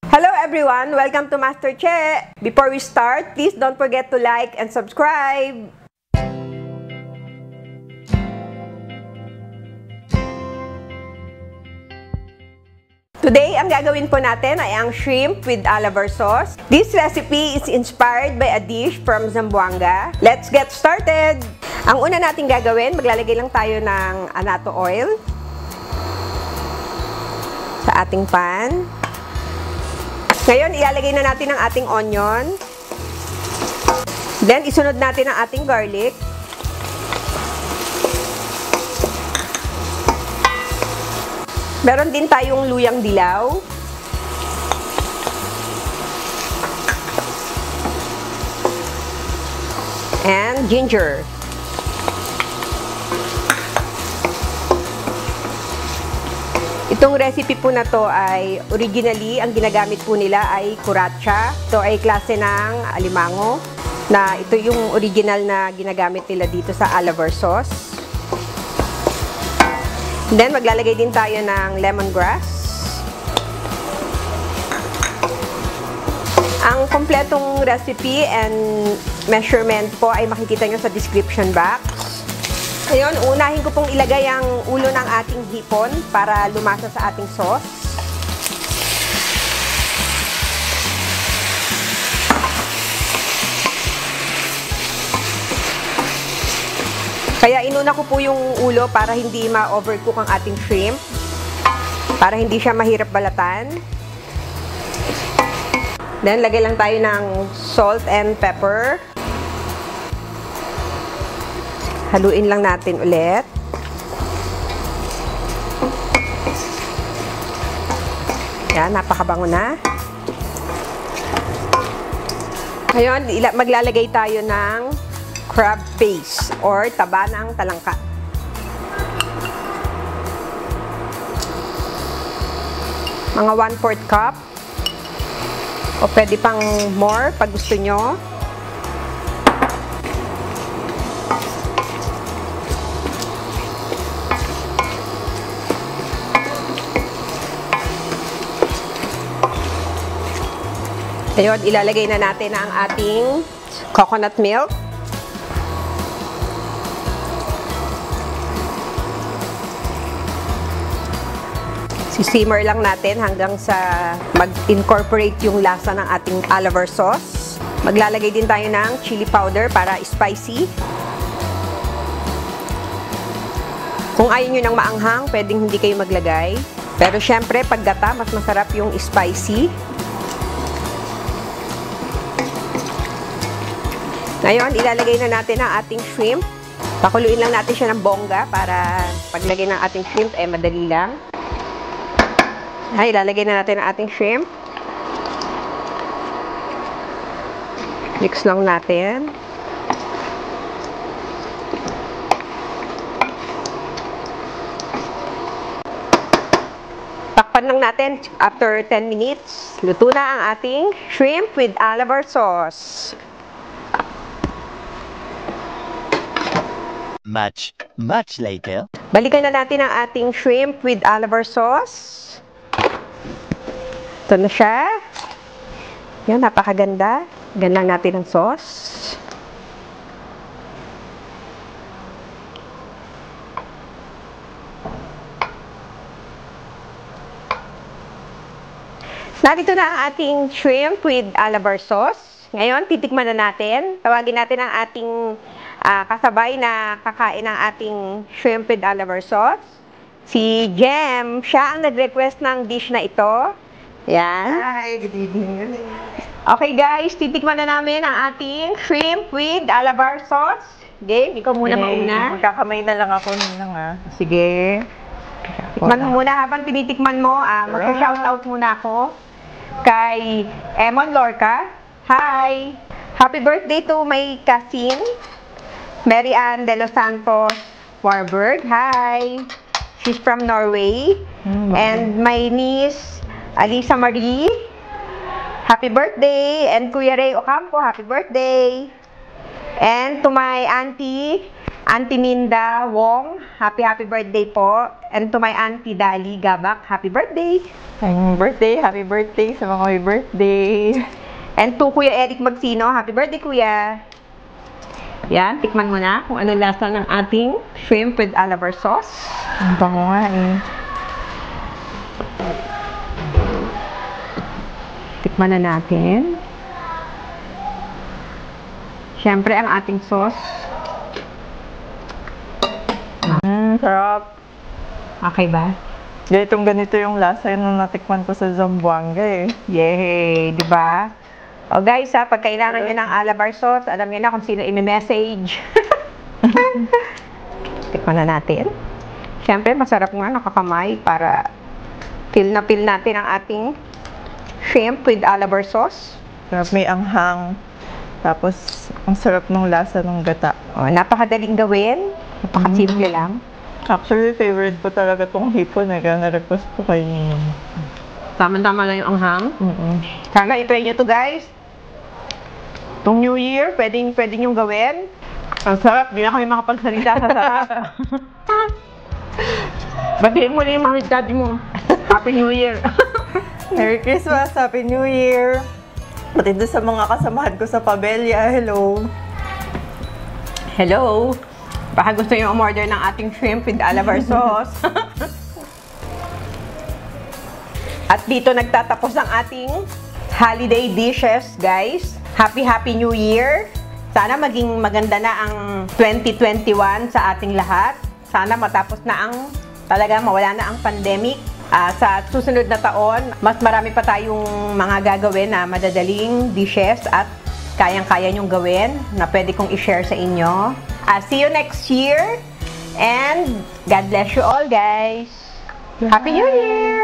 Hello everyone! Welcome to Master Che! Before we start, please don't forget to like and subscribe! Today, ang gagawin po natin ay ang shrimp with alabar sauce. This recipe is inspired by a dish from Zamboanga. Let's get started! Ang una natin gagawin, maglalagay lang tayo ng annatto oil sa ating pan. Ngayon, ilalagay na natin ang ating onion. Then, isunod natin ang ating garlic. Meron din tayong luyang dilaw. And ginger. Itong recipe po na to ay originally, ang ginagamit po nila ay kuratsa. Ito ay klase ng alimango na ito yung original na ginagamit nila dito sa alabar sauce. Then, maglalagay din tayo ng lemongrass. Ang kompletong recipe and measurement po ay makikita nyo sa description box. Ngayon, unahin ko pong ilagay ang ulo ng ating hipon para lumasa sa ating sauce. Kaya inuna ko po yung ulo para hindi ma-overcook ang ating shrimp. Para hindi siya mahirap balatan. Then, lagay lang tayo ng salt and pepper. Haluin lang natin ulit. Yan, napakabango na. Ngayon, maglalagay tayo ng crab paste or taba ng talangka. Mga 1/4 cup. O pwede pang more pag gusto nyo. Ayun, ilalagay na natin ang ating coconut milk. Simmer lang natin hanggang sa mag-incorporate yung lasa ng ating alabar sauce. Maglalagay din tayo ng chili powder para spicy. Kung ayaw nyo ng maanghang, pwedeng hindi kayo maglagay. Pero syempre, pag gata, mas masarap yung spicy. Ngayon, ilalagay na natin ang ating shrimp. Pakuluin lang natin siya ng bongga para paglagay ng ating shrimp, madali lang. Ay, ilalagay na natin ang ating shrimp. Mix lang natin. Takpan lang natin after 10 minutes. Luto na ang ating shrimp with alabar sauce. Much later. Balikan na natin ang ating shrimp with alabar sauce. Ito na siya. Yan, napakaganda. Ganyan lang natin ang sauce. Narito na ang ating shrimp with alabar sauce. Ngayon, titikman na natin. Tawagin natin ang ating kasabay na kakain ng ating shrimp with alabar sauce. Si Jem. Siya ang nag-request ng dish na ito. Yan. Hi, good evening. Okay guys, titikman na namin ang ating shrimp with alabar sauce. Game, ikaw muna mauna. Magkakamay na lang ako nang Sige. Tikman mo muna habang tinitikman mo. Mag-shoutout muna ako kay Emon Lorca. Hi! Happy birthday to my cousin, Mary Ann De Los Santos Warburg. Hi! She's from Norway. And my niece, Alisa Marie, happy birthday! And Kuya Ray Ocampo, happy birthday! And to my auntie, Auntie Minda Wong, happy birthday po. And to my Auntie Dali Gabak, happy birthday. Happy birthday sa mga may birthday. And to Kuya Eric Magsino, happy birthday Kuya. Yan, tikman mo na kung ano lasa ng ating shrimp with alabar sauce. Ang bango nga eh. Tikman na natin. Siyempre, ang ating sauce. Sarap. Okay ba? Ganito yung lasa na natikman ko sa Zamboanga eh. Yay! Di ba? O guys, pag kailangan nyo ng alabar sauce, alam nyo na kung sino i-message. Tikman na natin. Siyempre, masarap nga nakakamay para feel natin ang ating shrimp with alabar sauce. Sarap, may anghang. Tapos, ang sarap ng lasa ng gata. O, napakadaling gawin. Napakasimple lang. Actually, favorite ko talaga tong hipon eh. Kaya na-request ko kayo yun. Tama-tama lang yung anghang. Sana i-try nyo to guys. Itong New Year, pwedeng nyo gawin. Ang sarap, di na kami makapagsalita sa sarap. Batiin mo na yung mga daddy mo. Happy New Year. Merry Christmas! Happy New Year! Pati doon sa mga kasamahan ko sa Pabella, hello! Hello! Baka gusto nyo umorder ng ating shrimp with alabar sauce. At dito nagtatapos ang ating holiday dishes, guys. Happy New Year! Sana maging maganda na ang 2021 sa ating lahat. Sana matapos na ang, talaga mawala na ang pandemic. Sa susunod na taon, mas marami pa tayong mga gagawin na madadaling dishes at kayang-kaya nyong gawin na pwede kong i-share sa inyo. See you next year and God bless you all, guys. Happy New Year!